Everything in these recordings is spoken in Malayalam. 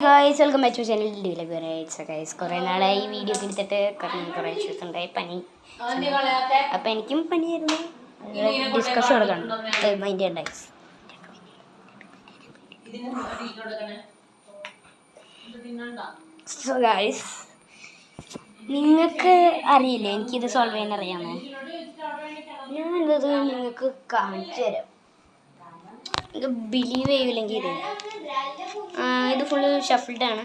Guys welcome back to channel ഡെലിവറേറ്റ്സ് ഗൈസ്. കുറേ നാളായി വീഡിയോ ഒക്കെ എടുത്തിട്ട് കുറേ ഇഷ്യൂസ് ഉണ്ടായി, പനി. അപ്പം എനിക്കും പനിയായിരുന്നു. ഡിസ്കസ് കൊടുക്കണം മൈൻഡ് ഉണ്ടായി. സോ ഗൈസ്, നിങ്ങൾക്ക് അറിയില്ലേ എനിക്കിത് സോൾവ് ചെയ്യാൻ അറിയാമോ? ഞാനിത് നിങ്ങൾക്ക് കാണിച്ചു തരാം. ഇത് ബിലീവ് ചെയ്യില്ലെങ്കിൽ ഇത് ഫുള്ള് ഷഫിൾഡാണ്.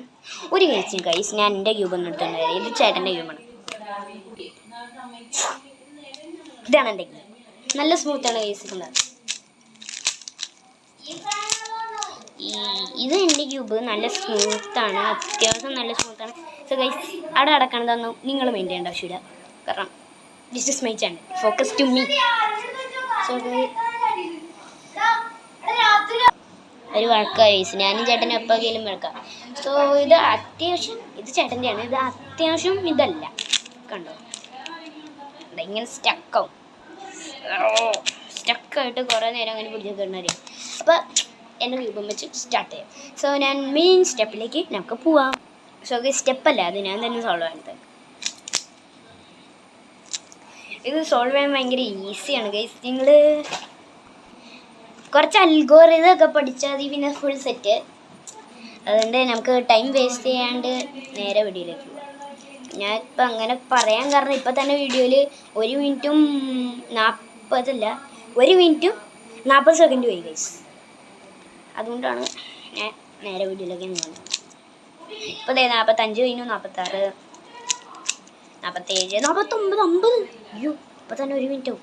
ഒരു കേസിന് ഗൈസ് ഞാൻ എൻ്റെ ക്യൂബൊന്നും എടുത്തിട്ടുണ്ടായിരുന്നു. ഇത് ചേട്ടൻ്റെ ക്യൂബാണ്. ഇതാണ് എൻ്റെ ക്യൂബ്. നല്ല സ്മൂത്താണ് ഗൈസ്. ഇത് എൻ്റെ ക്യൂബ് നല്ല സ്മൂത്താണ്, അത്യാവശ്യം നല്ല സ്മൂത്താണ്. സോ ഗൈസ് അവിടെ അടക്കണതൊന്നും നിങ്ങൾ മെയിൻ ചെയ്യേണ്ട ആവശ്യമില്ല, കാരണം this is my channel, focus to me. So ഒരു വഴക്കായി ഞാനും ചേട്ടനും എപ്പോഴെങ്കിലും വഴക്കാം. സോ ഇത് അത്യാവശ്യം, ഇത് ചേട്ടൻ്റെയാണ്. ഇത് അത്യാവശ്യം ഇതല്ല, കണ്ടോ ഇങ്ങനെ സ്റ്റക്കാവും. സ്റ്റക്കായിട്ട് കുറേ നേരം അങ്ങനെ പിടിച്ചിട്ടുണ്ടായി. അപ്പോൾ എൻ്റെ ക്യൂബും വെച്ച് സ്റ്റാർട്ട് ചെയ്യാം. സോ ഞാൻ മെയിൻ സ്റ്റെപ്പിലേക്ക് നമുക്ക് പോവാം. സോ സ്റ്റെപ്പല്ല, അത് ഞാൻ തന്നെ സോൾവ് ചെയ്യുന്നത്. ഇത് സോൾവ് ചെയ്യാൻ ഭയങ്കര ഈസിയാണ് ഗൈസ്. നിങ്ങൾ കുറച്ച് അൽഗോറിതമൊക്കെ പഠിച്ചാൽ മതി, പിന്നെ ഫുൾ സെറ്റ്. അതുകൊണ്ട് നമുക്ക് ടൈം വേസ്റ്റ് ചെയ്യാണ്ട് നേരെ വീഡിയോയിലേക്ക് പോകാം. ഞാനിപ്പോൾ അങ്ങനെ പറയാൻ കാരണം ഇപ്പം തന്നെ വീഡിയോയിൽ 1 മിനിറ്റും 40 സെക്കൻഡ് പോയി ഗൈസ്. അതുകൊണ്ടാണ് ഞാൻ നേരെ വീഡിയോയിലേക്ക് പോകുന്നത്. ഇപ്പോൾ 45 കഴിഞ്ഞു, 46, 47, 49, 50. അയ്യോ ഇപ്പം തന്നെ 1 മിനിറ്റ്.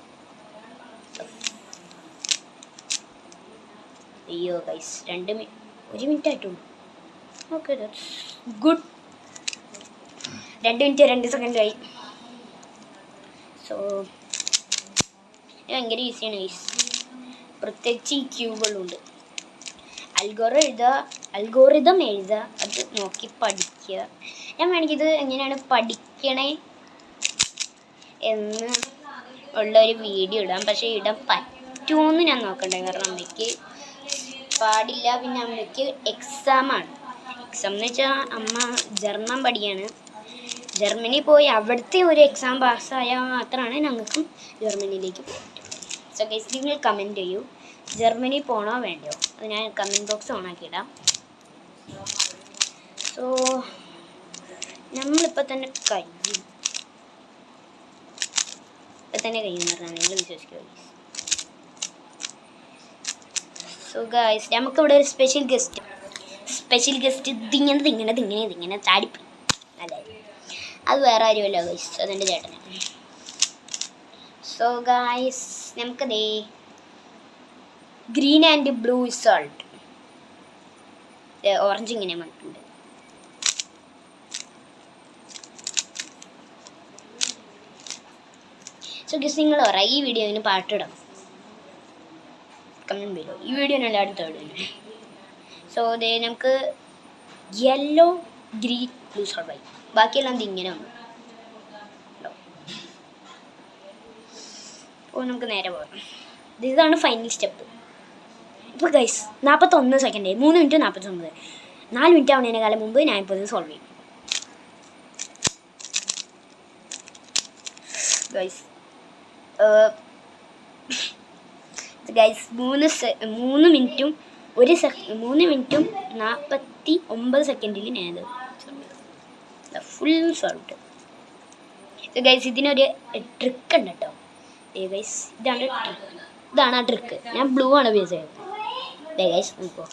അയ്യോ ഗൈസ് 1 മിനിറ്റ് ആയിട്ടുള്ളൂ. Okay that's good. 2 minute 2 second ആയി. സോ ഭയങ്കര ഈസിയാണ് ഗൈസ്. പ്രത്യേകിച്ച് ഈ ക്യൂബുകളുണ്ട്. അൽഗോറിതം എഴുതുക, അത് നോക്കി പഠിക്കുക. ഞാൻ വേണമെങ്കിൽ ഇത് എങ്ങനെയാണ് പഠിക്കണേ എന്ന് ഉള്ളൊരു വീഡിയോ ഇടാം. പക്ഷേ ഇടാൻ പറ്റുമോയെന്ന് ഞാൻ നോക്കണ്ടേ, കാരണം അമ്മയ്ക്ക് പാടില്ല. പിന്നെ അമ്മയ്ക്ക് എക്സാമാണ്. എക്സാം എന്ന് വെച്ചാൽ അമ്മ ജർമ്മൻ പഠിക്കുകയാണ്. ജർമ്മനി പോയി അവിടുത്തെ ഒരു എക്സാം പാസ്സായാൽ മാത്രമാണ് ഞങ്ങൾക്കും ജർമ്മനിയിലേക്ക് പോകാൻ പറ്റും. സോ ഗൈസ് നിങ്ങൾ കമൻറ്റ് ചെയ്യൂ, ജർമ്മനി പോകണോ വേണ്ടയോ? അത് ഞാൻ കമൻറ്റ് ബോക്സ് ഓണാക്കിയിടാം. സോ നമ്മളിപ്പോൾ തന്നെ കഴിയും എന്ന് പറഞ്ഞാൽ നിങ്ങൾ വിശ്വസിക്കുക. സോ ഗൈസ് നമുക്കിവിടെ ഒരു സ്പെഷ്യൽ ഗസ്റ്റ് ഇതിങ്ങനെ ചാടിപ്പോയി. അല്ലേ, അത് വേറെ ആരുമല്ല ഗൈസ്, അതെൻ്റെ ചേട്ടനാണ്. സോ ഗൈസ് നമുക്കതേ green and blue salt, orange ഇങ്ങനെ വന്നിട്ടുണ്ട്. സോ ഗൈസ് നിങ്ങൾ പറയാം, ഈ വീഡിയോന് പാട്ടിടണം, കമൻറ്റ് ബിലോ. ഈ വീഡിയോ നല്ല അടുത്ത വീഡിയോ. സോ അതേ നമുക്ക് യെല്ലോ ഗ്രീൻ ബ്ലൂ സോൾട്ട് ആയി. ബാക്കിയെല്ലാം ഇങ്ങനെ വന്നു. അപ്പോൾ നമുക്ക് നേരെ പോകാം. ഇതാണ് ഫൈനൽ സ്റ്റെപ്പ്. ഇപ്പോൾ ഗൈസ് 41 സെക്കൻഡ്, 3 മിനിറ്റ് 49, 4 മിനിറ്റ് ആവുന്നതിനേക്കാളും മുമ്പ് ഞാനിപ്പോൾ ഇത് സോൾവ് ചെയ്യും ഗൈസ്. ഗൈസ് 3 മിനിറ്റും 49 സെക്കൻഡിൽ ഞാനത് ഫുൾ സോൾവ്. ഗൈസ് ഇതിനൊരു ട്രിക്ക് ഉണ്ട് കേട്ടോ. ഗൈസ് ഇതാണ് ആ ട്രിക്ക്. ഞാൻ ബ്ലൂ ആണ് ഉപയോഗിച്ച് ചെയ്തത്. ഗൈസ് നോക്കോ,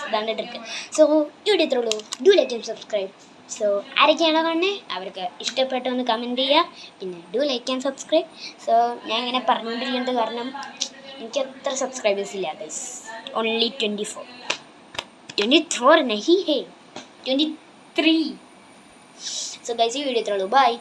ഇതാണ് ട്രിക്ക്. സോ വീഡിയോ ഇത്രേ ഉള്ളൂ. Do like and subscribe. So ആരൊക്കെയാണോ കാണുന്നത് അവർക്ക് ഇഷ്ടപ്പെട്ടൊന്ന് കമൻറ്റ് ചെയ്യുക. പിന്നെ do like and subscribe. So ഞാൻ ഇങ്ങനെ പറഞ്ഞുകൊണ്ടിരിക്കുന്നത് കാരണം എനിക്ക് അത്ര സബ്സ്ക്രൈബേഴ്സ് ഇല്ല ഗൈസ്. ഓൺലി 24 नहीं है 23. സോ ഗൈസ് ഈ വീഡിയോ ഇത്രേ ഉള്ളൂ. ബൈ.